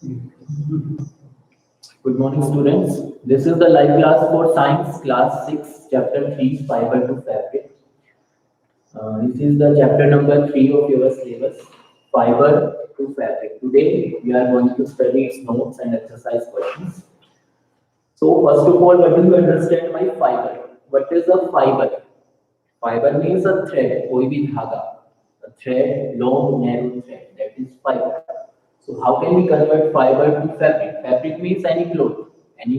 Good morning, students. This is the live class for Science, Class 6, Chapter 3, Fiber to Fabric. This is the chapter number 3 of your syllabus, Fiber to Fabric. Today, we are going to study its notes and exercise questions. So, first of all, what do you understand by fiber? What is a fiber? Fiber means a thread, कोई भी धागा. A thread, long, narrow thread. That is fiber. So how can we convert fiber to fabric? Fabric means any cloth, any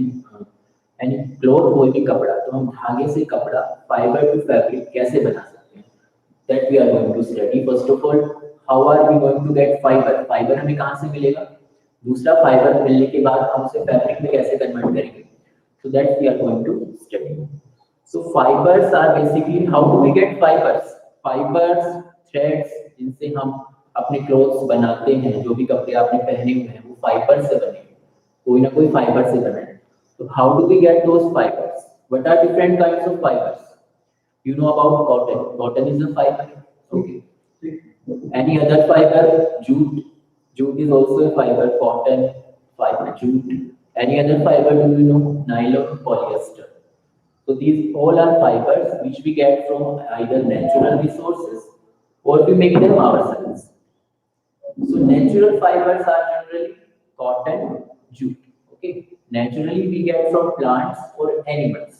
cloth, कोई भी कपड़ा. तो हम धागे से कपड़ा fiber to fabric कैसे बना सकते हैं? That we are going to study. First of all, how are we going to get fiber? Fiber हमें कहाँ से मिलेगा? दूसरा fiber मिलने के बाद हम उसे fabric में कैसे convert करेंगे? So that we are going to study. So fibers are basically, how do we get fibers? Fibers, threads, जिनसे हम अपने क्लोथ्स बनाते हैं, जो भी कपड़े आपने पहने हुए हैं वो फाइबर से बने, कोई ना कोई फाइबर से बने. तो how do we get those fibres? What are different kinds of fibres? You know about cotton. Cotton is a fibre. Okay. Any other fibre? Jute. Jute is also a fibre. Cotton, fibre, jute. Any other fibre do you know? Nylon, polyester. So these all are fibers which we get from either natural resources or we make them ourselves. So natural fibers are generally cotton, jute. Okay, naturally we get from plants or animals.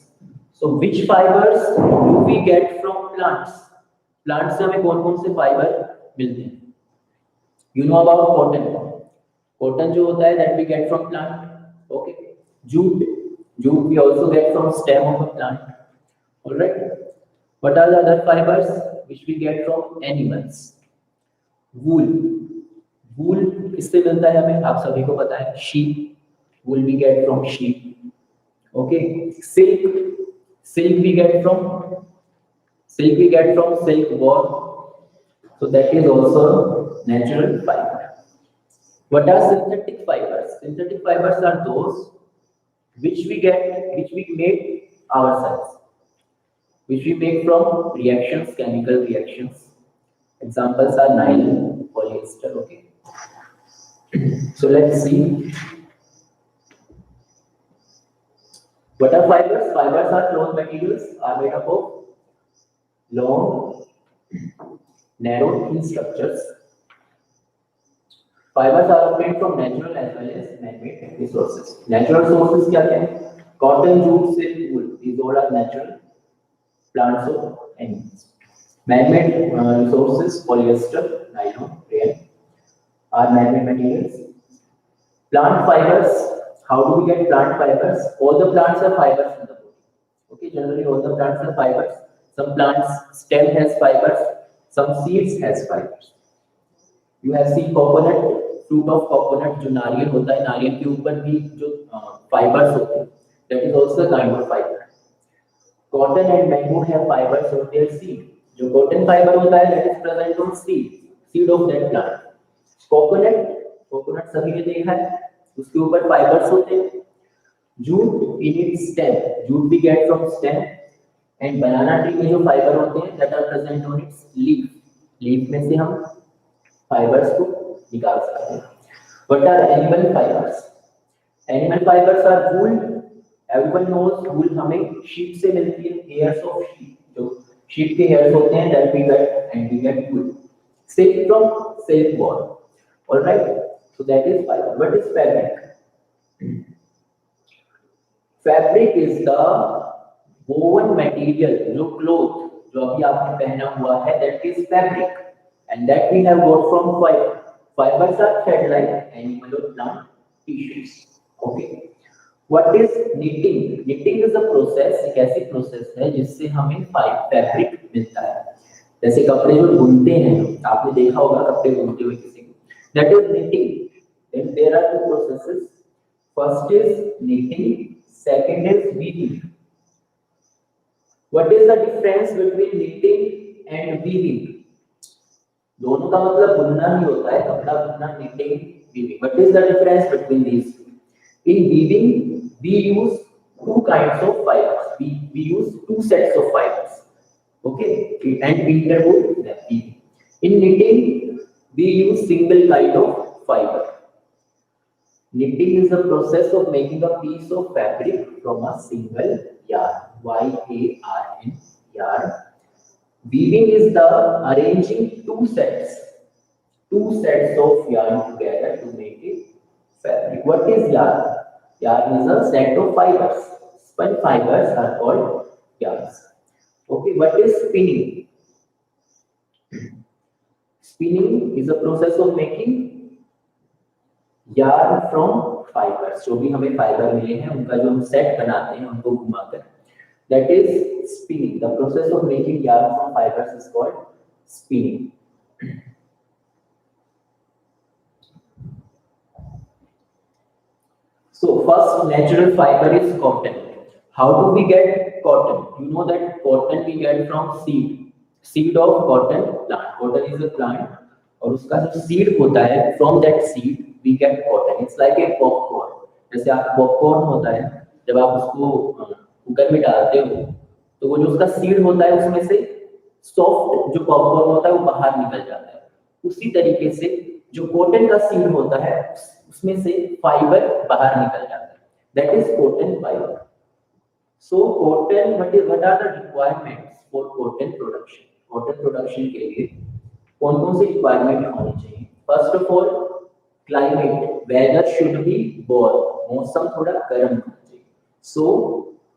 So which fibers do we get from plants? Plants से हमें कौन-कौन से fiber मिलते हैं? You know about cotton. Cotton जो होता है that we get from plant. Okay, jute. Jute we also get from stem of a plant. All right. What are the other fibers which we get from animals? Wool. वूल किससे मिलता है हमें? आप सभी को पता है, sheep. Wool we get from sheep. Okay. Silk. Silk we get from silk worm. So that is also natural fibre. What are synthetic fibres? Synthetic fibres are those which we make ourselves, which we make from reactions, chemical reactions. Examples are nylon, polyester. Okay. So let's see. What are fibers? Fibers are cloth materials, are made up of long, narrow, thin structures. Fibers are obtained from natural as well as man-made resources. Natural sources क्या क्या है? Cotton, jute, silk, wool. These all are natural plants or animals. Man-made resources, polyester, nylon, rayon are man-made materials. Plant fibers. How do we get plant fibers? All the plants have fibers in the body. Okay, generally all the plants have fibers. Some plants stem has fibers. Some seeds has fibers. You have seen coconut, fruit of coconut जो नारियल होता है, नारियल के ऊपर भी जो fibers होते हैं, that is also a kind of fiber. Cotton and mango have fibers on their seed. जो cotton fiber होता है, that is present on seed of that plant. Coconut सभी ने देखा है, उसके ऊपर fibers होते हैं. Jute in its stem, jute we get from stem, and banana tree में जो fiber होते हैं, that are present on its leaf. Leaf में से हम fibers को निकाल सकते हैं. What are animal fibers? Animal fibers are wool. Everyone knows wool हमें sheep से मिलती है, hairs of sheep. जो sheep के hairs होते हैं, that we get and we get wool. Silk from silkworm. All right. So that is fiber. What is fabric? Fabric is the woven material, जो cloth जो अभी आपने पहना हुआ है, that is fabric, and that we have got from fiber. Fibers are thread-like animal or plant tissues. Okay. What is knitting? Knitting is a process, एक ऐसी process है जिससे हमें fabric मिलता है. जैसे कपड़े जो बुनते हैं, आपने देखा होगा कपड़े बुनते हुए किसी को. That is knitting. Then there are two processes. First is knitting. Second is weaving. What is the difference between knitting and weaving? दोनों का मतलब बुनना ही होता है, कपड़ा बुनना, knitting, weaving. What is the difference between these two? In weaving, we use two kinds of fibers. We use two sets of fibers. Okay, and we interpret them. In knitting, we use single kind of fiber. Knitting is the process of making a piece of fabric from a single yarn. Y-A-R-N, yarn. Weaving is the arranging two sets of yarn together to make it fabric. What is yarn? Yarn is a set of fibers. Spun fibers are called yarns. Okay, what is spinning? Spinning is a process of making yarn from fibers. जो भी हमें fibre मिले हैं उनका जो हम set बनाते हैं उनको घुमाकर, that is spinning. The process of making yarn from fibers is called spinning. So first natural fiber is cotton. How do we get cotton? You know that cotton we get from seed of cotton plant. Cotton is a plant और उसका जो seed होता है, from that seed we get cotton. It's like a popcorn. जैसे आप popcorn होता है, जब आप उसको कुकर में डालते हो तो वो जो उसका seed होता है उसमें से soft जो popcorn होता है वो बाहर निकल जाता है. उसी तरीके से जो कॉटन का सीड होता है उसमें से फाइबर बाहर निकल जाता है. That is cotton fiber. So cotton, what are the requirements for cotton production? Cotton production के लिए कौन-कौन से requirement होने चाहिए? First of all, climate, weather should be warm. मौसम थोड़ा गर्म होना चाहिए. So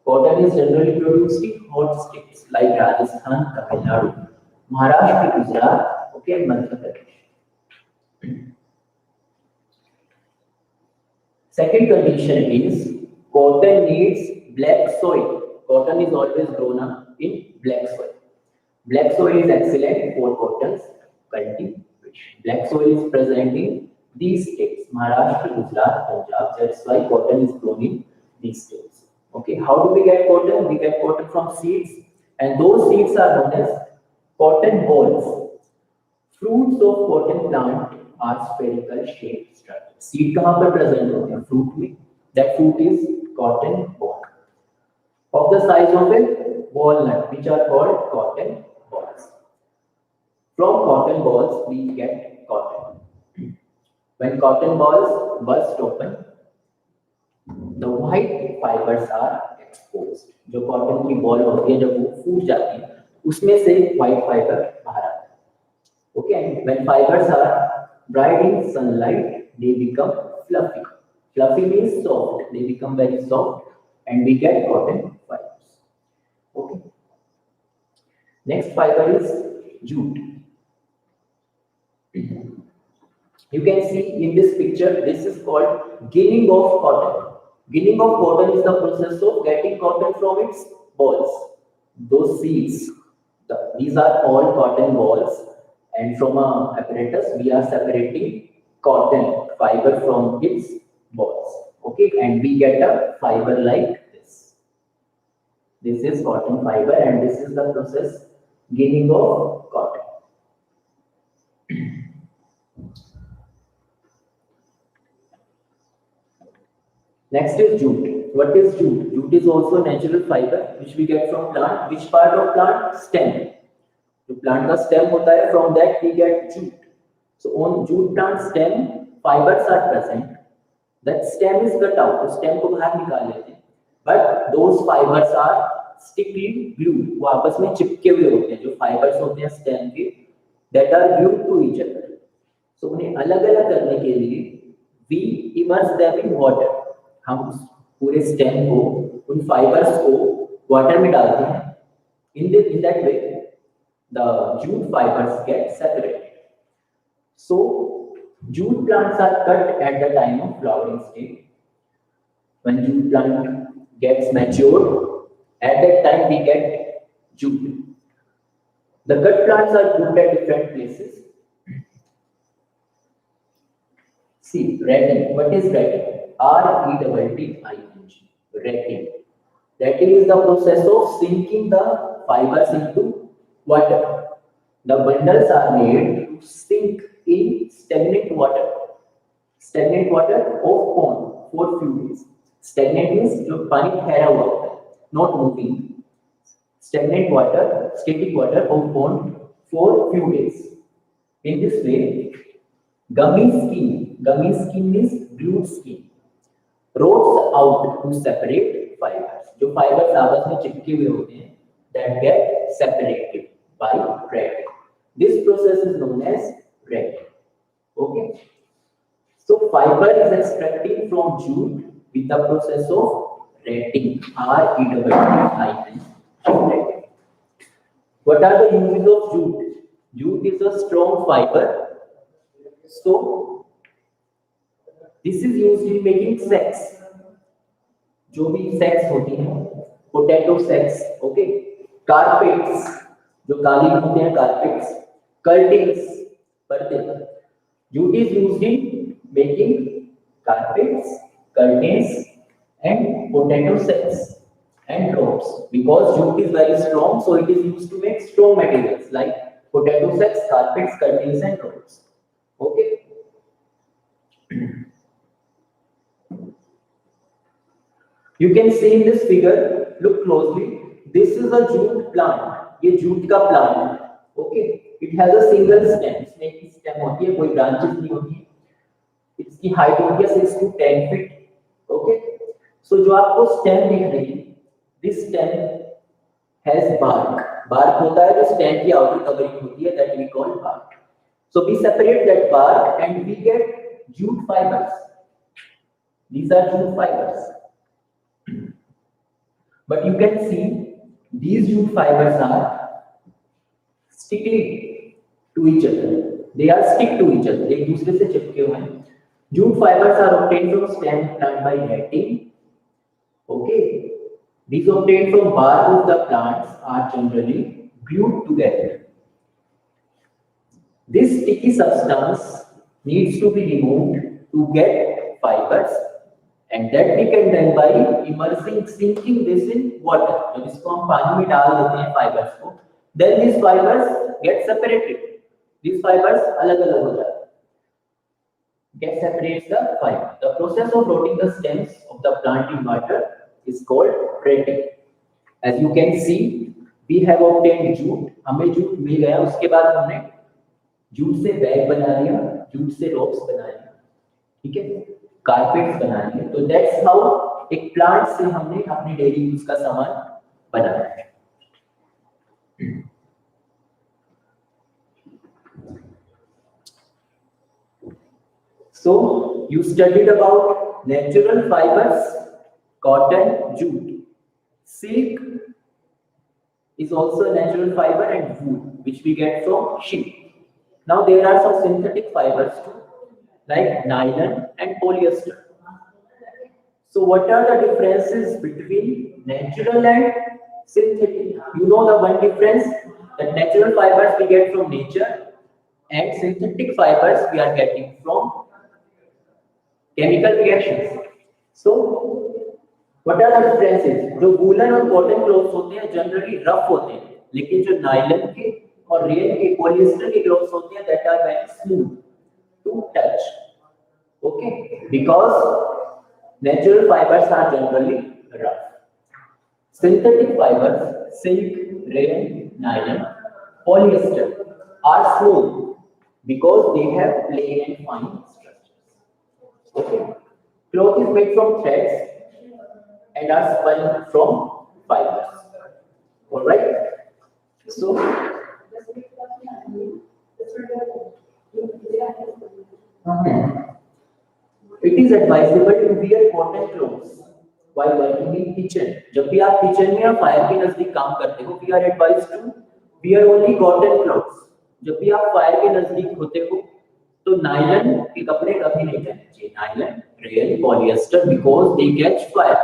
cotton is generally produced in hot states like Rajasthan, Tamil Nadu, Maharashtra, Gujarat, okay, Madhya Pradesh. Second condition is cotton needs black soil. Cotton is always grown up in black soil. Black soil is excellent for cotton's cultivation. Black soil is present in these states: Maharashtra, Gujarat, Punjab. That's why cotton is grown in these states. Okay, how do we get cotton? We get cotton from seeds, and those seeds are known as cotton balls. Fruits of cotton plant are spherical shaped structure. Seed कहाँ पर present होते हैं? Fruit में. That fruit is cotton ball. Of the size of a walnut, which are called cotton balls. From cotton balls we get cotton. When cotton balls burst open, the white fibers are exposed. जो cotton की ball होती है जब वो फूट जाती है, उसमें से white fiber बाहर आता है. Okay, and when fibers are dried in sunlight, they become fluffy. Fluffy means soft. They become very soft, and we get cotton fibers. Okay. Next fiber is jute. You can see in this picture, this is called ginning of cotton. Ginning of cotton is the process of getting cotton from its balls. Those seeds, these are all cotton balls. And from a apparatus, we are separating cotton fiber from its balls. Okay, and we get a fiber like this. This is cotton fiber, and this is the process ginning of cotton. Next is jute. What is jute? Jute is also natural fiber which we get from plant. Which part of plant? Stem. जो plant का stem होता है, from that we get jute. So on jute plant stem, fibers are present. That stem is cut out. तो stem को बाहर निकाल लेते हैं. But those fibers are strictly glued. वो आपस में चिपके हुए होते हैं. जो fibers होते हैं stem के, that are glued to each other. So उन्हें अलग-अलग करने के लिए we immerse them in water. हम पूरे stem को, उन fibers को water में डालते हैं. In that way, the jute fibers get separated. So jute plants are cut at the time of flowering stage. When jute plant gets matured, at that time we get jute. The cut plants are grouped at different places. See, ratting. What is ratting? R-E-T-T-I-N-G. Ratting. Ratting is the process of sinking the fibers into water. The bundles are made to sink in stagnant water. Stagnant water of pond for few days. Stagnant means जो पानी ठहरा हुआ होता है, not moving. Stagnant water, static water of pond for few days. In this way, Gummy skin means glued skin. Rods out to separate fibers. जो fibers आपस में चिपके हुए होते हैं, that get separated by threading. This process is known as threading. Okay. So fiber is extracted from jute with the process of retting. R-E-T-T-I-N. What are the uses of jute? Jute is a strong fiber. So this is used in making sacks. जो भी sacks होती हैं, potato sacks, okay, carpets, जो कालीन होते हैं carpets, curtains, पर्दे. Jute is used in making carpets, curtains, and potato sacks and ropes. Because jute is very strong, so it is used to make strong materials like potato sacks, carpets, curtains, and ropes. Okay. You can see in this figure, look closely. This is a jute plant. ये jute का plant है. Okay. It has a single stem. इसमें एक stem होती है, कोई branches नहीं होती है. इसकी height होती है 6 to 10 feet. Okay. So जो आपको stem दिख रही है, this stem has bark. Bark होता है जो stem की outer covering होती है, that we call bark. So we separate that bark and we get jute fibers. These are jute fibers. But you can see these jute fibers are sticky to each other. They are stick to each other. एक दूसरे से चिपके हुए हैं. Jute fibers are obtained from stem plant by netting. Okay. These obtained from bark of the plants are generally glued together. This sticky substance needs to be removed to get fibers, and that we can done by immersing, sinking this in water. जब इसको हम पानी में डाल देते हैं fibers को, then these fibers get separated. These fibers अलग-अलग हो जाते हैं. Get separates the fiber. The process of rotting the stems of the plant in water is called retting. As you can see, we have obtained jute. हमें jute मिल गया, उसके बाद हमने jute से बैग बना लिया, जूट से रोप्स बना लिया, ठीक है, कारपेट्स बना लिए. तो दैट्स हाउ एक प्लांट से हमने अपनी डेली यूज का सामान बनाया है. So you studied about natural fibers, cotton, jute. Silk is also a natural fiber, and wool, which we get from sheep. Now there are some synthetic fibers too, like nylon and polyester. So what are the differences between natural and synthetic? You know the one difference, that natural fibers we get from nature and synthetic fibers we are getting from chemical reactions. So what are the differences? जो woolen और cotton clothes होते हैं generally rough होते हैं, लेकिन जो nylon के और रेल के polyester के clothes होते हैं that are very smooth to touch. Okay, because natural fibers are generally rough. Synthetic fibers, silk, rayon, nylon, polyester are smooth because they have plain and fine structures. Okay, cloth is made from threads and are spun from fibers. All right. So it is advisable to wear cotton clothes while working in kitchen. जब भी आप kitchen में या fire के नजदीक काम करते हो, we are advised to wear only cotton clothes. जब भी आप फायर के नजदीक होते हो, तो नायलॉन के कपड़े कभी नहीं पहनने चाहिए. Nylon, Real, polyester, because they catch fire.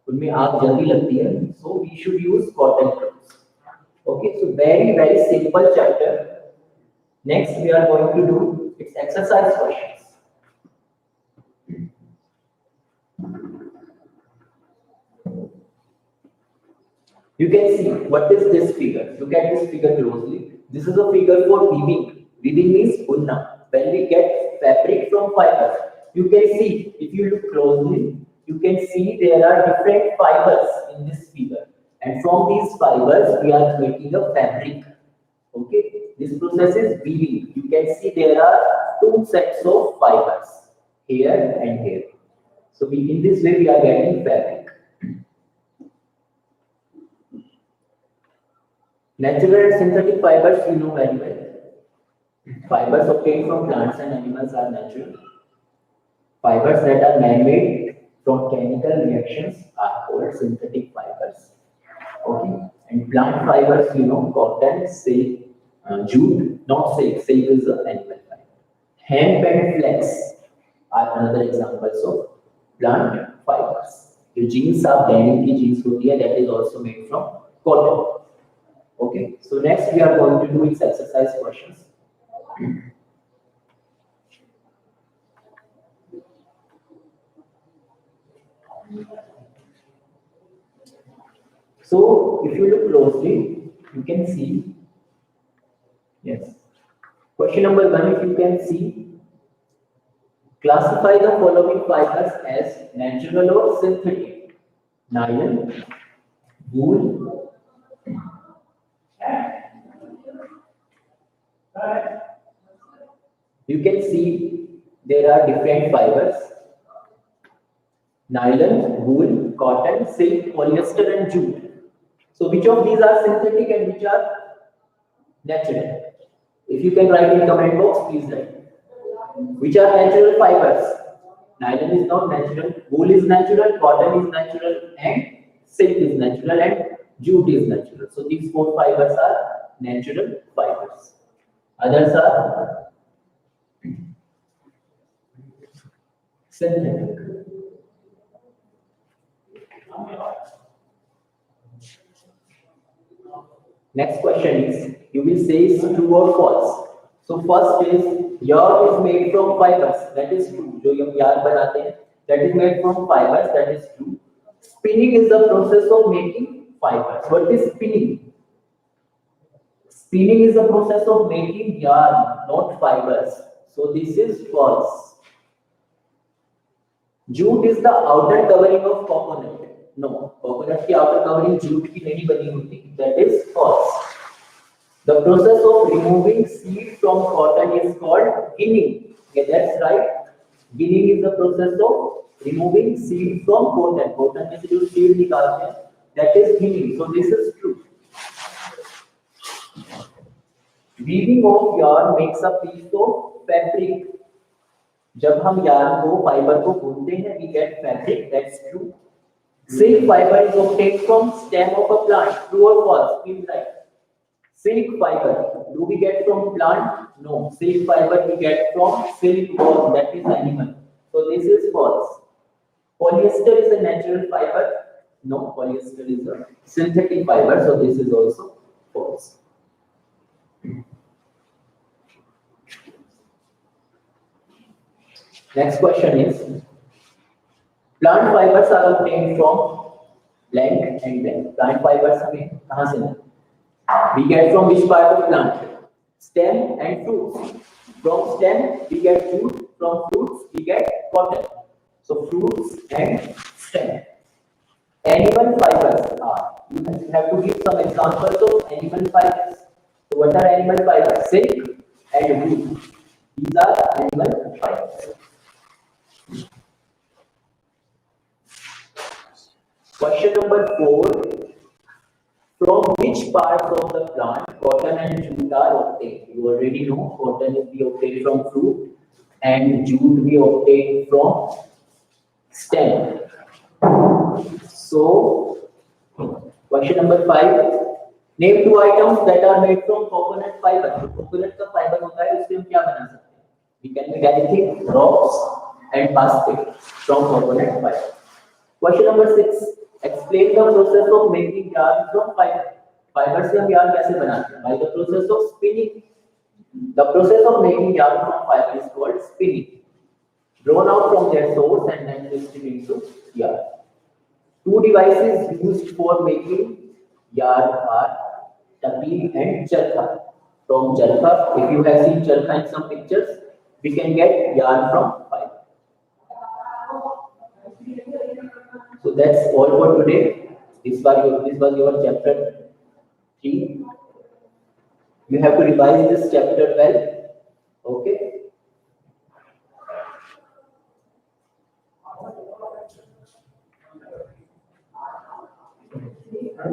उनमें आग जल्दी लगती है. So we should use cotton clothes. Okay, so very simple chapter. Next we are going to do its exercise questions. You can see what is this figure. Look at this figure closely. This is a figure for weaving. Weaving means bunna. When we get fabric from fibers, you can see, if you look closely, you can see there are different fibers in this figure, and from these fibers we are making a fabric. Okay, this process is weaving. You can see there are two sets of fibers here and here. So in this way we are getting fabric. Natural and synthetic fibers you know very well. Fibers obtained from plants and animals are natural. Fibers that are man-made from chemical reactions are called synthetic fibers. Okay, and plant fibers, you know, cotton, silk, jute, not silk. Silk is an animal fiber. Hemp and flax are another examples of plant fibers. जो jeans आप denim की jeans होती है, that is also made from cotton. Okay, so next we are going to do its exercise questions. So if you look closely, you can see, yes. Question number 1, if you can see, classify the following fibers as natural or synthetic. Nylon, wool, you can see there are different fibers. Nylon, wool, cotton, silk, polyester and jute. So which of these are synthetic and which are natural? If you can write in comment box, please write. Which are natural fibers? Nylon is not natural, wool is natural, cotton is natural, and silk is natural, and jute is natural. So these four fibers are natural fibers. Others are synthetic. Next question is, you will say is true or false. So first is, yarn is made from fibers. That is true. जो हम yarn बनाते हैं, that is made from fibers. That is true. Spinning is the process of making fibers. What is spinning? Spinning is the process of making yarn, not fibers. So this is false. Jute is the outer covering of coconut. No, coconut की outer covering jute की नहीं बनी होती. That is false. The process of removing seed from cotton is called ginning. Okay, that's right. Ginning is the process of removing seed from cotton. Cotton में से जो seed निकालते हैं, that is ginning. So this is true. Weaving of yarn makes a piece of fabric. जब हम yarn को fiber को बुनते हैं, we get fabric. That's true. Silk fiber is obtained from stem of a plant. True or false? Please write. Silk fiber. Do we get from plant? No. Silk fiber we get from silkworm. That is animal. So this is false. Polyester is a natural fiber. No. Polyester is a synthetic fiber. So this is also false. Next question is, plant fibers are obtained from blank and blank. Plant fibers हमें कहाँ से मिलते? We get from which part of plant? Stem and fruits. From stem we get fruit. From fruits we get cotton. So fruits and stem. Animal fibers are. You have to give some examples of animal fibers. So what are animal fibers? Silk and wool. These are animal fibers. Question number 4. From which parts of the plant cotton and jute are obtained? You already know cotton is we obtain from fruit and jute we obtain from stem. So, question number 5. Name 2 items that are made from coconut fiber. Coconut का fiber होता है, उससे हम क्या बना सकते हैं? We can make anything, rocks and basket from coconut fiber. Question number 6. Explain the process of making yarn from fiber. Fiber से हम yarn कैसे बनाते हैं? By the process of spinning. The process of making yarn from fiber is called spinning. Drawn out from their source and then twisted into yarn. 2 devices used for making yarn are taki and charkha. From charkha, if you have seen charkha in some pictures, we can get yarn from fiber. So that's all for today. This was your chapter 3. You have to revise this chapter well. Okay.